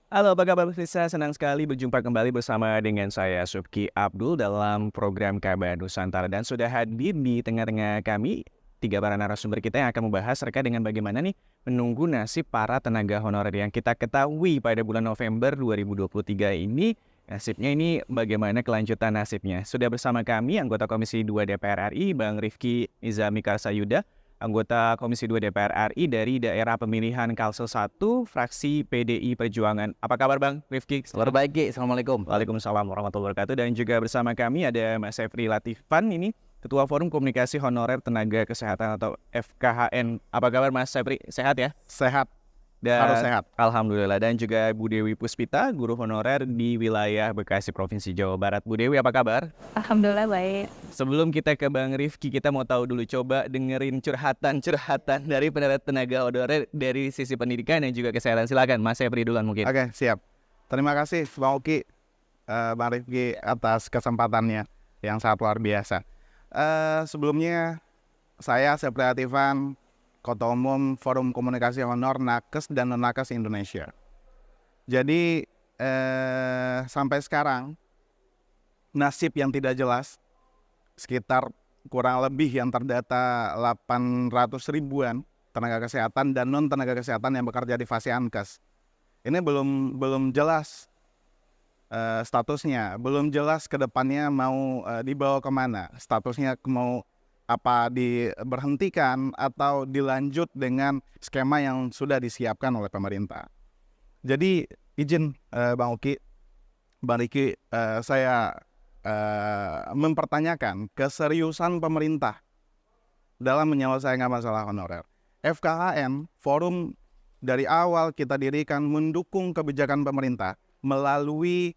Halo, apa kabar Risa? Senang sekali berjumpa kembali bersama dengan saya Subki Abdul dalam program Kabar Nusantara dan sudah hadir di tengah-tengah kami tiga para narasumber kita yang akan membahas terkait dengan bagaimana nih menunggu nasib para tenaga honorer yang kita ketahui pada bulan November 2023 ini. Nasibnya ini bagaimana kelanjutan nasibnya. Sudah bersama kami anggota Komisi 2 DPR RI Bang Rifki Nizami Karsayuda, anggota Komisi 2 DPR RI dari daerah pemilihan Kalsel 1, fraksi PDI Perjuangan. Apa kabar Bang Rifki? Kabar baik, Ki. Assalamualaikum. Waalaikumsalam warahmatullahi wabarakatuh. Dan juga bersama kami ada Mas Efri Latifan, ini Ketua Forum Komunikasi Honorer Tenaga Kesehatan atau FKHN. Apa kabar Mas Efri? Sehat ya? Sehat, Dan harus sehat. Alhamdulillah. Dan juga Bu Dewi Puspita, guru honorer di wilayah Bekasi, Provinsi Jawa Barat. Bu Dewi, apa kabar? Alhamdulillah baik. Sebelum kita ke Bang Rifki, kita mau tahu dulu, coba dengerin curhatan-curhatan dari tenaga honorer dari sisi pendidikan dan juga kesehatan. Silakan Mas Efri duluan mungkin. Oke, siap. Terima kasih Bang Oki, Bang Rifki atas kesempatannya yang sangat luar biasa. Sebelumnya saya Sepri Latifan, Ketua Umum Forum Komunikasi Honor Nakes dan Non-Nakes Indonesia. Jadi sampai sekarang nasib yang tidak jelas, sekitar kurang lebih yang terdata 800 ribuan tenaga kesehatan dan non tenaga kesehatan yang bekerja di Fasiankes. Ini belum jelas statusnya, belum jelas ke depannya mau dibawa kemana, statusnya mau apa diberhentikan atau dilanjut dengan skema yang sudah disiapkan oleh pemerintah. Jadi izin Bang Uki, Bang Riki, saya mempertanyakan keseriusan pemerintah dalam menyelesaikan masalah honorer. FKHN, forum dari awal kita dirikan mendukung kebijakan pemerintah melalui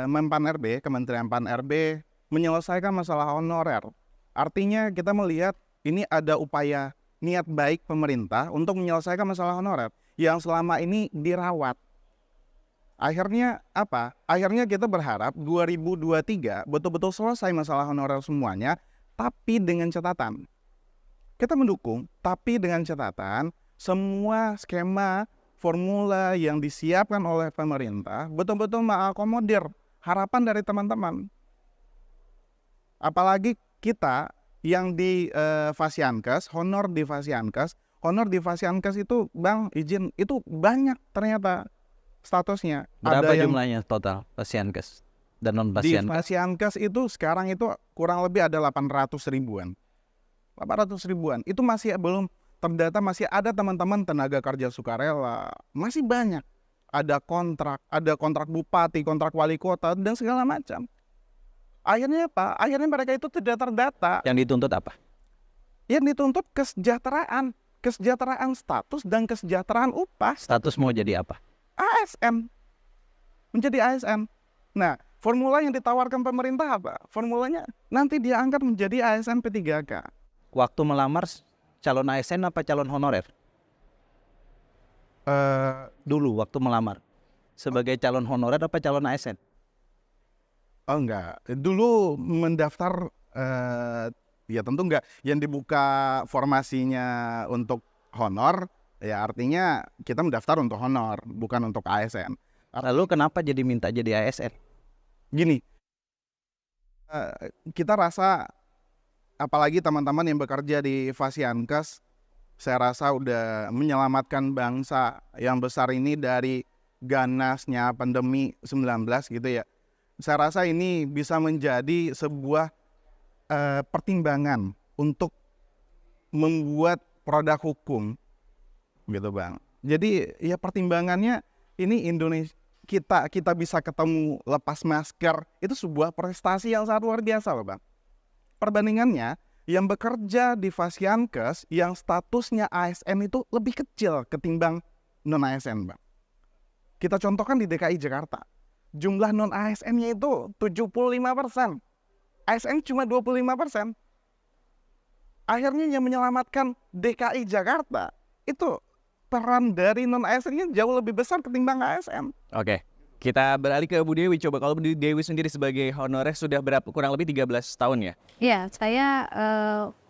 Menpan RB, Kementerian Pan RB, menyelesaikan masalah honorer. Artinya kita melihat ini ada upaya niat baik pemerintah untuk menyelesaikan masalah honorer yang selama ini dirawat. Akhirnya apa? Akhirnya kita berharap 2023 betul-betul selesai masalah honorer semuanya, tapi dengan catatan. Kita mendukung, tapi dengan catatan semua skema formula yang disiapkan oleh pemerintah betul-betul mengakomodir harapan dari teman-teman. Apalagi kita yang di Fasiankes, honor di Fasiankes itu Bang izin itu banyak ternyata statusnya. Berapa Ada yang jumlahnya total Fasiankes dan non di Fasiankes? Fasiankes itu sekarang itu kurang lebih ada 800 ribuan. 800 ribuan. Itu masih belum terdata, masih ada teman-teman tenaga kerja sukarela. Masih banyak. Ada kontrak bupati, kontrak wali kota dan segala macam. Akhirnya apa? Akhirnya mereka itu tidak terdata. Yang dituntut apa? Yang dituntut kesejahteraan status dan kesejahteraan upah. Status mau jadi apa? ASN. Menjadi ASN. Nah, formula yang ditawarkan pemerintah apa? Formulanya nanti dia angkat menjadi ASN P3K. Waktu melamar calon ASN apa calon honorer? Dulu waktu melamar sebagai calon honorer apa calon ASN? Oh enggak, dulu mendaftar ya tentu enggak. Yang dibuka formasinya untuk honor, ya artinya kita mendaftar untuk honor, bukan untuk ASN. Lalu kenapa jadi minta jadi ASN? Gini, kita rasa apalagi teman-teman yang bekerja di Fasiankes, saya rasa udah menyelamatkan bangsa yang besar ini dari ganasnya pandemi 19 gitu ya. Saya rasa ini bisa menjadi sebuah pertimbangan untuk membuat produk hukum gitu Bang. Jadi ya pertimbangannya ini Indonesia, kita bisa ketemu lepas masker, itu sebuah prestasi yang sangat luar biasa loh Bang. Perbandingannya yang bekerja di Fasiankes yang statusnya ASN itu lebih kecil ketimbang non ASN Bang. Kita contohkan di DKI Jakarta. Jumlah non ASN-nya itu 75%. ASN cuma 25%. Akhirnya yang menyelamatkan DKI Jakarta itu peran dari non ASN-nya jauh lebih besar ketimbang ASN. Oke, kita beralih ke Bu Dewi. Coba kalau Bu Dewi sendiri sebagai honorer sudah berapa? Kurang lebih 13 tahun ya? Ya, saya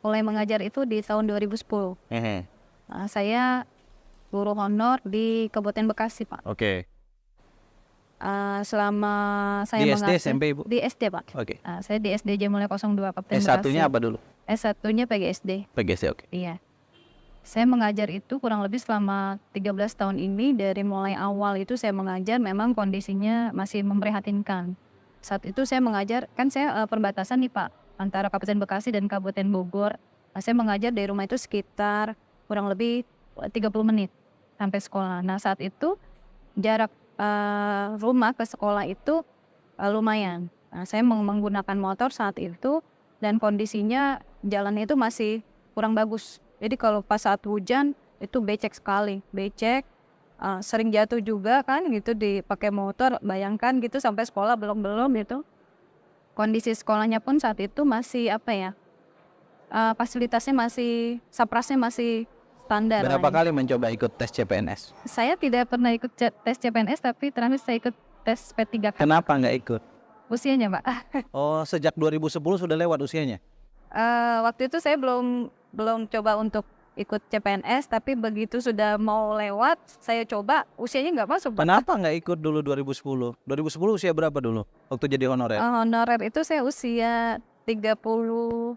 mulai mengajar itu di tahun 2010. Hehe. Saya guru honor di Kabupaten Bekasi, Pak. Oke. Selama saya Di SD, SMP, Ibu? di SD, Pak. Oke. Saya di SD Jamulya 02 Kapten S1-nya Bekasi. apa dulu? S1-nya PGSD. PGC, oke. Iya. Saya mengajar itu kurang lebih selama 13 tahun ini. Dari mulai awal itu saya mengajar, memang kondisinya masih memprihatinkan. Saat itu saya mengajar, kan saya perbatasan nih Pak, antara Kabupaten Bekasi dan Kabupaten Bogor. Saya mengajar dari rumah itu sekitar kurang lebih 30 menit sampai sekolah. Nah saat itu jarak rumah ke sekolah itu lumayan. Nah, saya menggunakan motor saat itu dan kondisinya jalannya itu masih kurang bagus. Jadi kalau pas saat hujan itu becek sekali, becek, sering jatuh juga kan gitu dipakai motor. Bayangkan gitu sampai sekolah belum gitu. Kondisi sekolahnya pun saat itu masih fasilitasnya masih, saprasnya masih standar. Berapa kali mencoba ikut tes CPNS? Saya tidak pernah ikut tes CPNS, tapi terakhir saya ikut tes P3K. Kenapa nggak ikut? Usianya, Pak. Oh, sejak 2010 sudah lewat usianya? Waktu itu saya belum coba untuk ikut CPNS, tapi begitu sudah mau lewat, saya coba, usianya nggak masuk, Pak. Kenapa nggak ikut dulu 2010? 2010 usia berapa dulu waktu jadi honorer? Honorer itu saya usia 30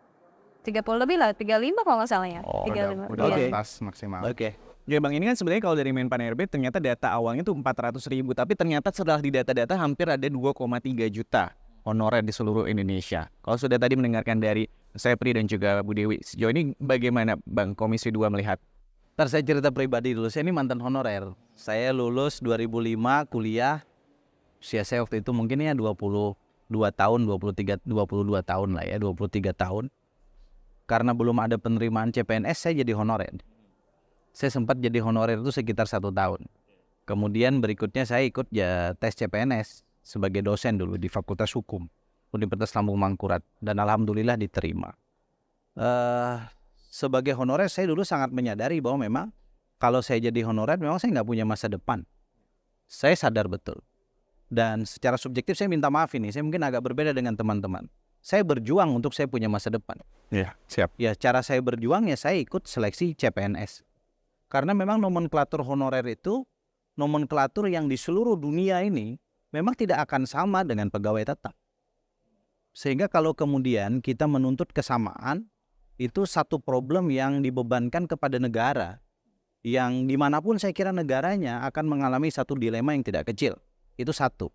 lebih lah, 35 kalau nggak salah ya. Oh, 35. Udah Oke. batas maksimal. Oke. Ya Bang, ini kan sebenarnya kalau dari Menpan RB ternyata data awalnya tuh 400.000, tapi ternyata setelah di data-data hampir ada 2,3 juta honorer di seluruh Indonesia. Kalau sudah tadi mendengarkan dari Sepri dan juga Bu Dewi, sejauh ini bagaimana Bang Komisi 2 melihat? Ntar saya cerita pribadi dulu, saya ini mantan honorer. Saya lulus 2005 kuliah, usia saya waktu itu mungkin ya 22 tahun, 22 tahun lah ya, 23 tahun. Karena belum ada penerimaan CPNS, saya jadi honorer. Saya sempat jadi honorer itu sekitar 1 tahun. Kemudian berikutnya saya ikut ya tes CPNS sebagai dosen dulu di Fakultas Hukum Universitas Lambung Mangkurat, dan alhamdulillah diterima. Sebagai honorer saya dulu sangat menyadari bahwa memang kalau saya jadi honorer memang saya nggak punya masa depan. Saya sadar betul. Dan secara subjektif saya minta maaf ini, saya mungkin agak berbeda dengan teman-teman. Saya berjuang untuk saya punya masa depan. Iya, siap. Ya, cara saya berjuang ya saya ikut seleksi CPNS. Karena memang nomenklatur honorer itu nomenklatur yang di seluruh dunia ini memang tidak akan sama dengan pegawai tetap. Sehingga kalau kemudian kita menuntut kesamaan, itu satu problem yang dibebankan kepada negara. Yang dimanapun saya kira negaranya akan mengalami satu dilema yang tidak kecil. Itu satu.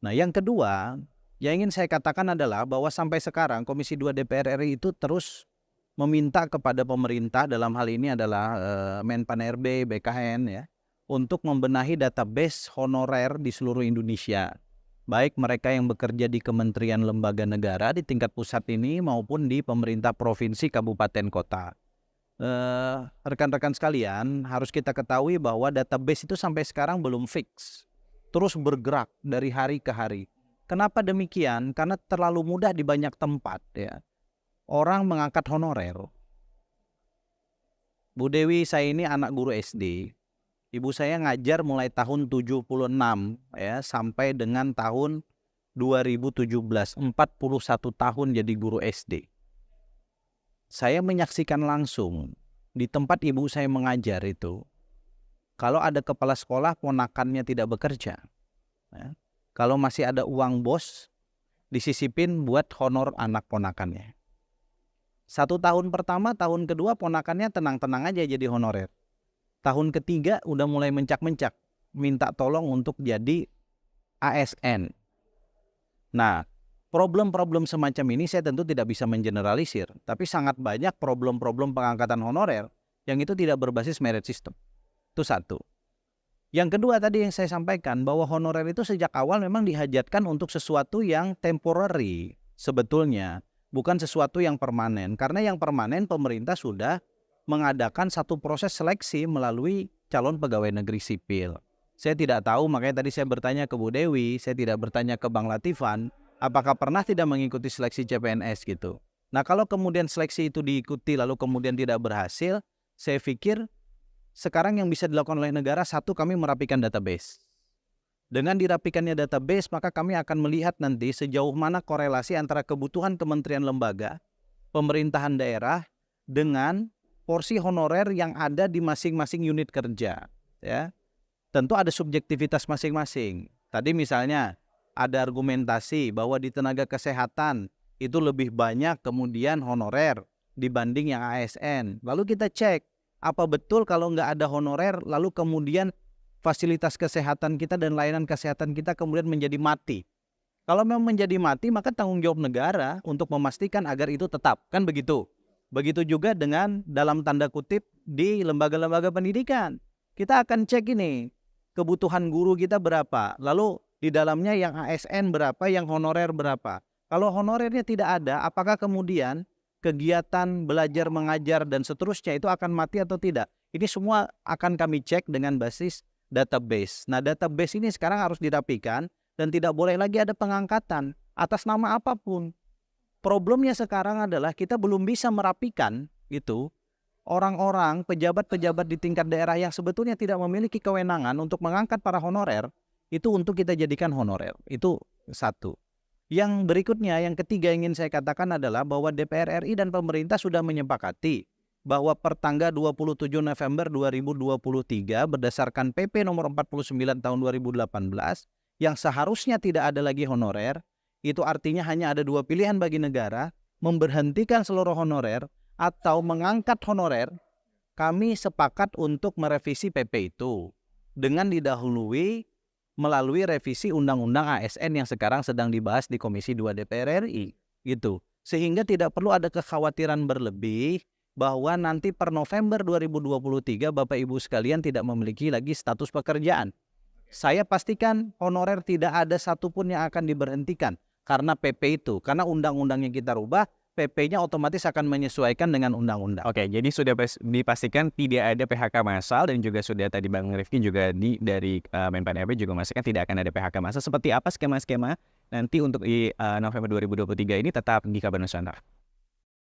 Nah yang kedua, yang ingin saya katakan adalah bahwa sampai sekarang Komisi 2 DPR RI itu terus meminta kepada pemerintah, dalam hal ini adalah Menpan RB, BKN ya, untuk membenahi database honorer di seluruh Indonesia. Baik mereka yang bekerja di kementerian lembaga negara di tingkat pusat ini maupun di pemerintah provinsi, kabupaten, kota. Rekan-rekan sekalian, harus kita ketahui bahwa database itu sampai sekarang belum fix. Terus bergerak dari hari ke hari. Kenapa demikian? Karena terlalu mudah di banyak tempat ya. Orang mengangkat honorer. Bu Dewi, saya ini anak guru SD. Ibu saya ngajar mulai tahun 76 ya sampai dengan tahun 2017, 41 tahun jadi guru SD. Saya menyaksikan langsung di tempat ibu saya mengajar itu, kalau ada kepala sekolah ponakannya tidak bekerja, ya, kalau masih ada uang bos disisipin buat honor anak ponakannya. 1 tahun pertama, tahun kedua ponakannya tenang-tenang aja jadi honorer. Tahun ketiga udah mulai mencak-mencak, minta tolong untuk jadi ASN. Nah, problem-problem semacam ini saya tentu tidak bisa mengeneralisir, tapi sangat banyak problem-problem pengangkatan honorer yang itu tidak berbasis merit system. Itu satu. Yang kedua tadi yang saya sampaikan, bahwa honorer itu sejak awal memang dihajatkan untuk sesuatu yang temporary sebetulnya, bukan sesuatu yang permanen. Karena yang permanen pemerintah sudah mengadakan satu proses seleksi melalui calon pegawai negeri sipil. Saya tidak tahu, makanya tadi saya bertanya ke Bu Dewi, saya tidak bertanya ke Bang Latifan, apakah pernah tidak mengikuti seleksi CPNS gitu. Nah kalau kemudian seleksi itu diikuti lalu kemudian tidak berhasil, saya pikir sekarang yang bisa dilakukan oleh negara, satu, kami merapikan database. Dengan dirapikannya database, maka kami akan melihat nanti sejauh mana korelasi antara kebutuhan kementerian lembaga, pemerintahan daerah, dengan porsi honorer yang ada di masing-masing unit kerja. Ya. Tentu ada subjektivitas masing-masing. Tadi misalnya ada argumentasi bahwa di tenaga kesehatan itu lebih banyak kemudian honorer dibanding yang ASN. Lalu kita cek, apa betul kalau nggak ada honorer lalu kemudian fasilitas kesehatan kita dan layanan kesehatan kita kemudian menjadi mati? Kalau memang menjadi mati, maka tanggung jawab negara untuk memastikan agar itu tetap. Kan begitu. Begitu juga dengan dalam tanda kutip di lembaga-lembaga pendidikan. Kita akan cek ini, kebutuhan guru kita berapa. Lalu di dalamnya yang ASN berapa, yang honorer berapa. Kalau honorernya tidak ada, apakah kemudian kegiatan belajar, mengajar, dan seterusnya itu akan mati atau tidak? Ini semua akan kami cek dengan basis database. Nah, database ini sekarang harus dirapikan dan tidak boleh lagi ada pengangkatan atas nama apapun. Problemnya sekarang adalah kita belum bisa merapikan itu orang-orang, pejabat-pejabat di tingkat daerah yang sebetulnya tidak memiliki kewenangan untuk mengangkat para honorer, itu untuk kita jadikan honorer. Itu satu. Yang berikutnya, yang ketiga ingin saya katakan adalah bahwa DPR RI dan pemerintah sudah menyepakati bahwa per tanggal 27 November 2023 berdasarkan PP nomor 49 tahun 2018 yang seharusnya tidak ada lagi honorer, itu artinya hanya ada dua pilihan bagi negara, memberhentikan seluruh honorer atau mengangkat honorer. Kami sepakat untuk merevisi PP itu dengan didahului melalui revisi Undang-Undang ASN yang sekarang sedang dibahas di Komisi 2 DPR RI. Gitu. Sehingga tidak perlu ada kekhawatiran berlebih bahwa nanti per November 2023 Bapak Ibu sekalian tidak memiliki lagi status pekerjaan. Saya pastikan honorer tidak ada satupun yang akan diberhentikan karena PP itu. Karena undang-undangnya kita rubah, PP-nya otomatis akan menyesuaikan dengan undang-undang. Oke, jadi sudah dipastikan tidak ada PHK massal dan juga sudah tadi Bang Rifki juga dari Menpan RB juga memastikan tidak akan ada PHK massal. Seperti apa skema-skema nanti untuk di November 2023 ini tetap di Kabar Nusantara?